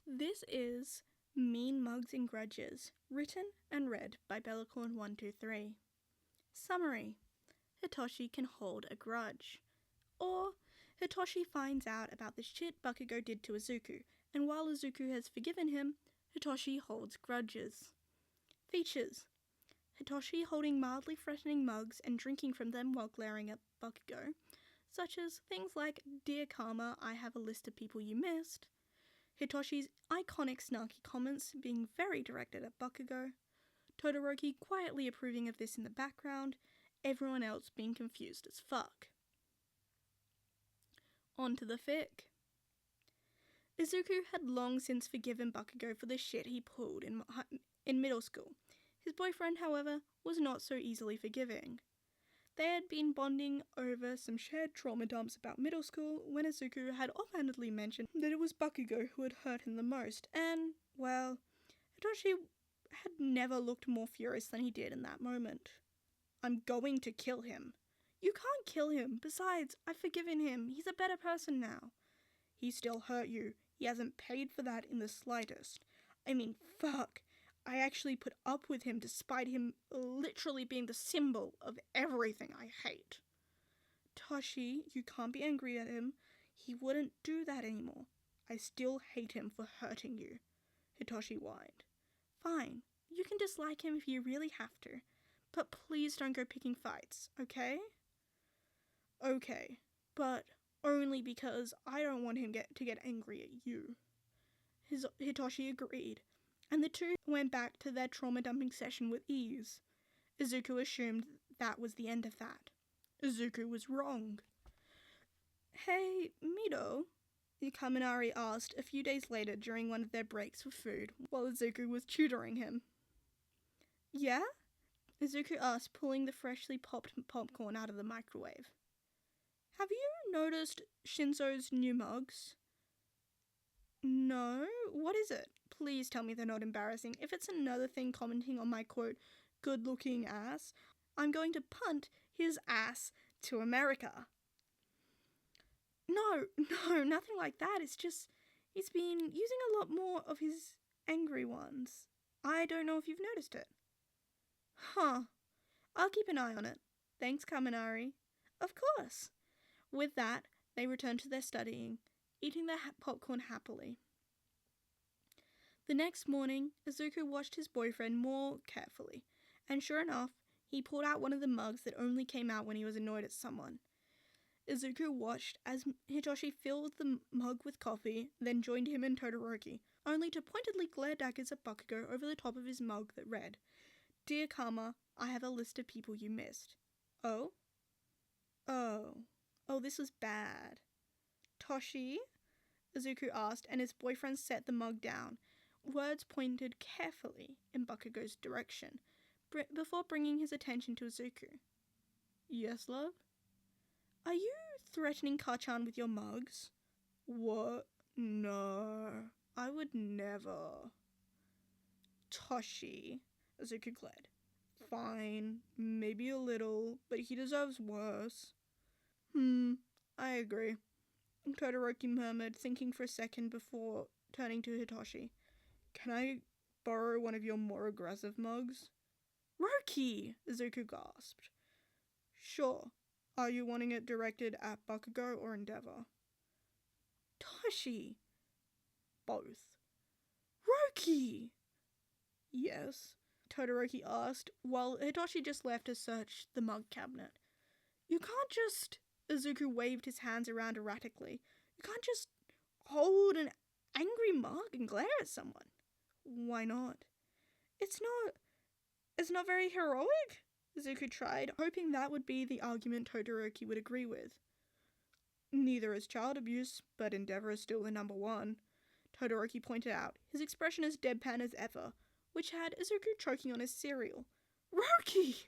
This is Mean Mugs and Grudges, written and read by Bellacorn123. Summary: Hitoshi can hold a grudge. Or, Hitoshi finds out about the shit Bakugo did to Izuku, and while Izuku has forgiven him, Hitoshi holds grudges. Features: Hitoshi holding mildly threatening mugs and drinking from them while glaring at Bakugo, such as things like, "Dear Karma, I have a list of people you missed." Hitoshi's iconic snarky comments being very directed at Bakugo. Todoroki quietly approving of this in the background, everyone else being confused as fuck. On to the fic. Izuku had long since forgiven Bakugo for the shit he pulled in middle school. His boyfriend, however, was not so easily forgiving. They had been bonding over some shared trauma dumps about middle school when Izuku had offhandedly mentioned that it was Bakugo who had hurt him the most, and, well, Hitoshi had never looked more furious than he did in that moment. "I'm going to kill him." "You can't kill him. Besides, I've forgiven him. He's a better person now." "He still hurt you. He hasn't paid for that in the slightest. I mean, fuck. I actually put up with him despite him literally being the symbol of everything I hate." "Toshi, you can't be angry at him. He wouldn't do that anymore." "I still hate him for hurting you," Hitoshi whined. "Fine, you can dislike him if you really have to, but please don't go picking fights, okay?" "Okay, but only because I don't want him to get angry at you." Hitoshi agreed, and the two went back to their trauma dumping session with ease. Izuku assumed that was the end of that. Izuku was wrong. "Hey, Mido," Kaminari asked a few days later during one of their breaks for food while Izuku was tutoring him. "Yeah?" Izuku asked, pulling the freshly popped popcorn out of the microwave. "Have you noticed Shinzo's new mugs?" "No, what is it? Please tell me they're not embarrassing. If it's another thing commenting on my, quote, good-looking ass, I'm going to punt his ass to America." No, nothing like that. It's just, he's been using a lot more of his angry ones. I don't know if you've noticed it." "Huh. I'll keep an eye on it. Thanks, Kaminari." "Of course." With that, they returned to their studying, eating their popcorn happily. The next morning, Izuku watched his boyfriend more carefully, and sure enough, he pulled out one of the mugs that only came out when he was annoyed at someone. Izuku watched as Hitoshi filled the mug with coffee, then joined him and Todoroki, only to pointedly glare daggers at Bakugo over the top of his mug that read, "Dear Karma, I have a list of people you missed." Oh, this was bad. "Toshi?" Izuku asked, and his boyfriend set the mug down, words pointed carefully in Bakugo's direction, before bringing his attention to Izuku. "Yes, love?" "Are you threatening Kachan with your mugs?" "What? No, I would never." "Toshi," Izuku glared. "Fine, maybe a little, but he deserves worse." I agree," Todoroki murmured, thinking for a second before turning to Hitoshi. "Can I borrow one of your more aggressive mugs?" "Roki!" Izuku gasped. "Sure. Are you wanting it directed at Bakugo or Endeavor?" "Toshi!" "Both." "Roki!" "Yes?" Todoroki asked, while Hitoshi just left to search the mug cabinet. "You can't just..." Izuku waved his hands around erratically. "You can't just hold an angry mug and glare at someone." "Why not?" It's not very heroic," Izuku tried, hoping that would be the argument Todoroki would agree with. "Neither is child abuse, but Endeavor is still the number one," Todoroki pointed out, his expression as deadpan as ever, which had Izuku choking on his cereal. "Roki!"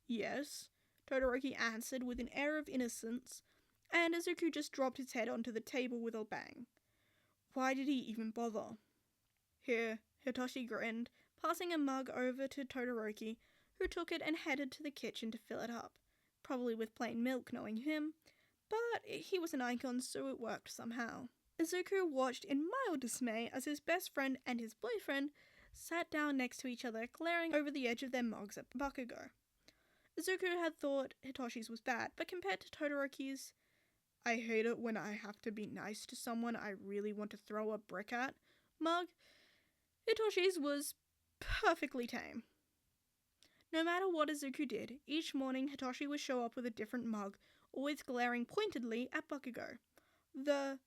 "Yes," Todoroki answered with an air of innocence, and Izuku just dropped his head onto the table with a bang. Why did he even bother? "Here," Hitoshi grinned, passing a mug over to Todoroki, who took it and headed to the kitchen to fill it up, probably with plain milk, knowing him, but he was an icon, so it worked somehow. Izuku watched in mild dismay as his best friend and his boyfriend sat down next to each other, glaring over the edge of their mugs at Bakugo. Izuku had thought Hitoshi's was bad, but compared to Todoroki's, "I hate it when I have to be nice to someone I really want to throw a brick at" mug, Hitoshi's was perfectly tame. No matter what Izuku did, each morning Hitoshi would show up with a different mug, always glaring pointedly at Bakugo. The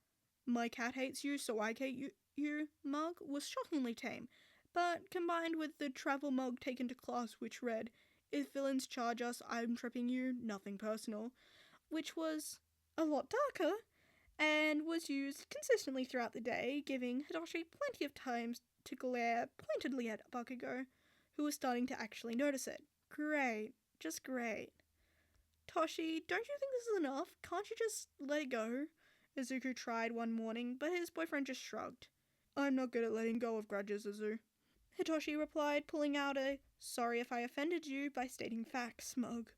"my cat hates you, so I hate you" mug was shockingly tame, but combined with the travel mug taken to class which read, "If villains charge us, I'm tripping you, nothing personal," which was a lot darker, and was used consistently throughout the day, giving Hitoshi plenty of time to glare pointedly at Bakugo, who was starting to actually notice it. Great. Just great. "Toshi, don't you think this is enough? Can't you just let it go?" Izuku tried one morning, but his boyfriend just shrugged. "I'm not good at letting go of grudges, Izu," Hitoshi replied, pulling out a "sorry if I offended you by stating facts" mug,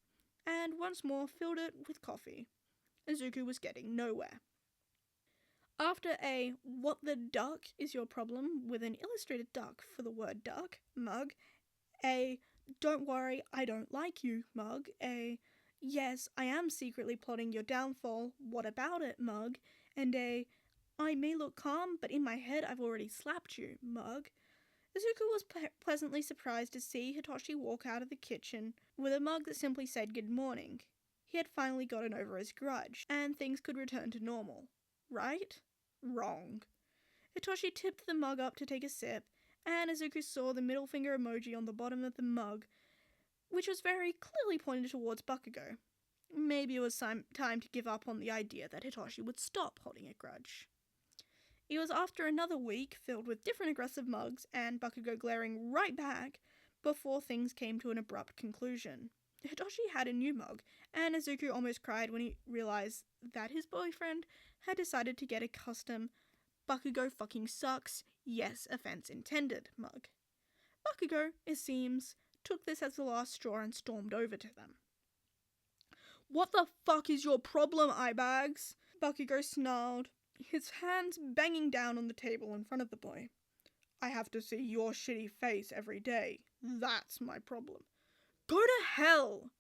and once more filled it with coffee. Izuku was getting nowhere. After a "what the duck is your problem" with an illustrated duck for the word duck mug, a "don't worry, I don't like you" mug, a "yes, I am secretly plotting your downfall, what about it" mug, and a "I may look calm, but in my head I've already slapped you" mug, Izuku was pleasantly surprised to see Hitoshi walk out of the kitchen with a mug that simply said good morning. He had finally gotten over his grudge, and things could return to normal. Right? Wrong. Hitoshi tipped the mug up to take a sip, and Izuku saw the middle finger emoji on the bottom of the mug, which was very clearly pointed towards Bakugo. Maybe it was time to give up on the idea that Hitoshi would stop holding a grudge. It was after another week filled with different aggressive mugs and Bakugo glaring right back before things came to an abrupt conclusion. Hitoshi had a new mug, and Izuku almost cried when he realized that his boyfriend had decided to get a custom "Bakugo fucking sucks, yes, offense intended" mug. Bakugo, it seems, took this as the last straw and stormed over to them. "What the fuck is your problem, eyebags?" Bakugo snarled, his hands banging down on the table in front of the boy. "I have to see your shitty face every day. That's my problem. Go to hell!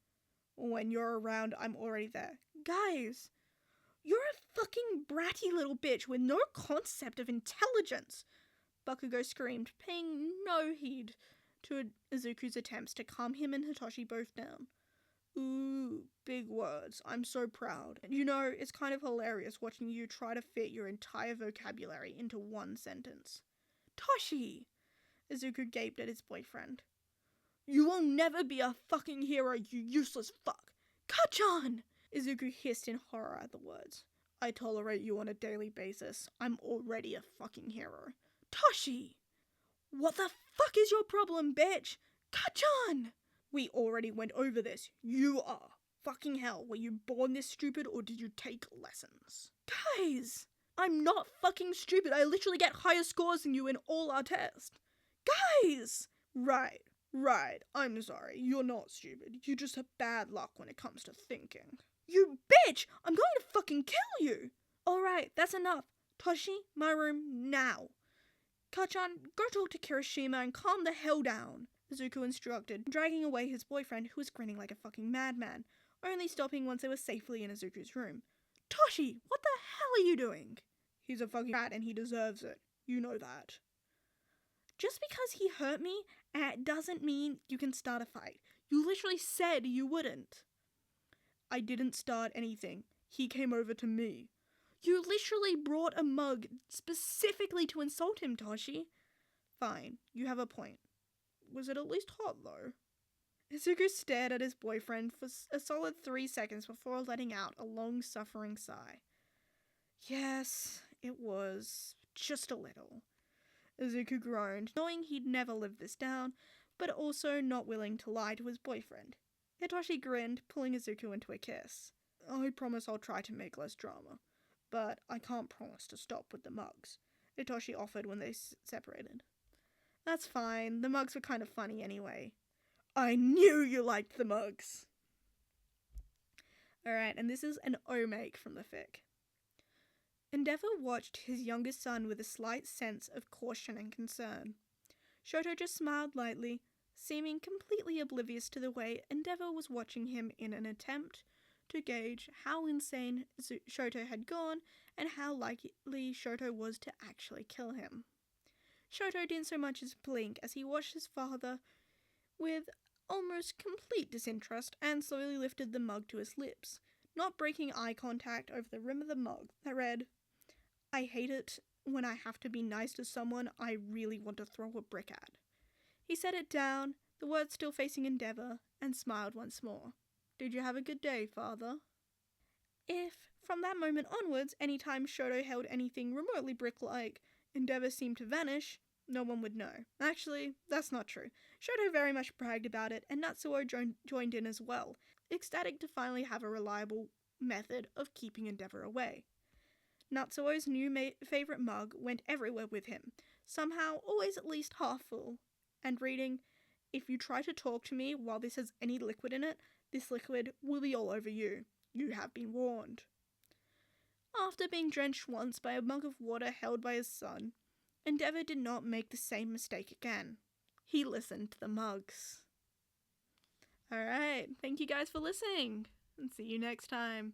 When you're around, I'm already there. Guys, you're a fucking bratty little bitch with no concept of intelligence," Bakugo screamed, paying no heed to Izuku's attempts to calm him and Hitoshi both down. "Ooh, big words. I'm so proud. You know, it's kind of hilarious watching you try to fit your entire vocabulary into one sentence." "Toshi!" Izuku gaped at his boyfriend. "You will never be a fucking hero, you useless fuck." "Kachan!" Izuku hissed in horror at the words. "I tolerate you on a daily basis. I'm already a fucking hero." "Toshi!" "What the fuck is your problem, bitch?" "Kachan!" "We already went over this. You are. Fucking hell, were you born this stupid or did you take lessons?" "Guys! I'm not fucking stupid. I literally get higher scores than you in all our tests." "Guys!" Right. I'm sorry. You're not stupid. You just have bad luck when it comes to thinking." "You bitch! I'm going to fucking kill you!" "Alright, that's enough. Toshi, my room, now." "Kachan, go talk to Kirishima and calm the hell down," Izuku instructed, dragging away his boyfriend, who was grinning like a fucking madman, only stopping once they were safely in Izuku's room. "Toshi, what the hell are you doing?" "He's a fucking rat and he deserves it. You know that." "Just because he hurt me, doesn't mean you can start a fight. You literally said you wouldn't." "I didn't start anything. He came over to me." "You literally brought a mug specifically to insult him, Toshi." "Fine, you have a point. Was it at least hot, though?" Izuku stared at his boyfriend for a solid 3 seconds before letting out a long-suffering sigh. "Yes, it was. Just a little." Izuku groaned, knowing he'd never live this down, but also not willing to lie to his boyfriend. Hitoshi grinned, pulling Izuku into a kiss. "I promise I'll try to make less drama, but I can't promise to stop with the mugs," Hitoshi offered when they separated. "That's fine. The mugs were kind of funny anyway." "I knew you liked the mugs!" Alright, and this is an Omake from the fic. Endeavor watched his youngest son with a slight sense of caution and concern. Shoto just smiled lightly, seeming completely oblivious to the way Endeavor was watching him in an attempt to gauge how insane Shoto had gone and how likely Shoto was to actually kill him. Shoto didn't so much as blink as he watched his father with almost complete disinterest and slowly lifted the mug to his lips, not breaking eye contact over the rim of the mug that read, "I hate it when I have to be nice to someone I really want to throw a brick at." He set it down, the words still facing Endeavor, and smiled once more. "Did you have a good day, father?" If, from that moment onwards, any time Shoto held anything remotely brick-like, Endeavor seemed to vanish, no one would know. Actually, that's not true. Shoto very much bragged about it, and Natsuo joined in as well, ecstatic to finally have a reliable method of keeping Endeavor away. Natsuo's new favourite mug went everywhere with him, somehow always at least half full, and reading, "If you try to talk to me while this has any liquid in it, this liquid will be all over you. You have been warned." After being drenched once by a mug of water held by his son, Endeavor did not make the same mistake again. He listened to the mugs. Alright, thank you guys for listening, and see you next time.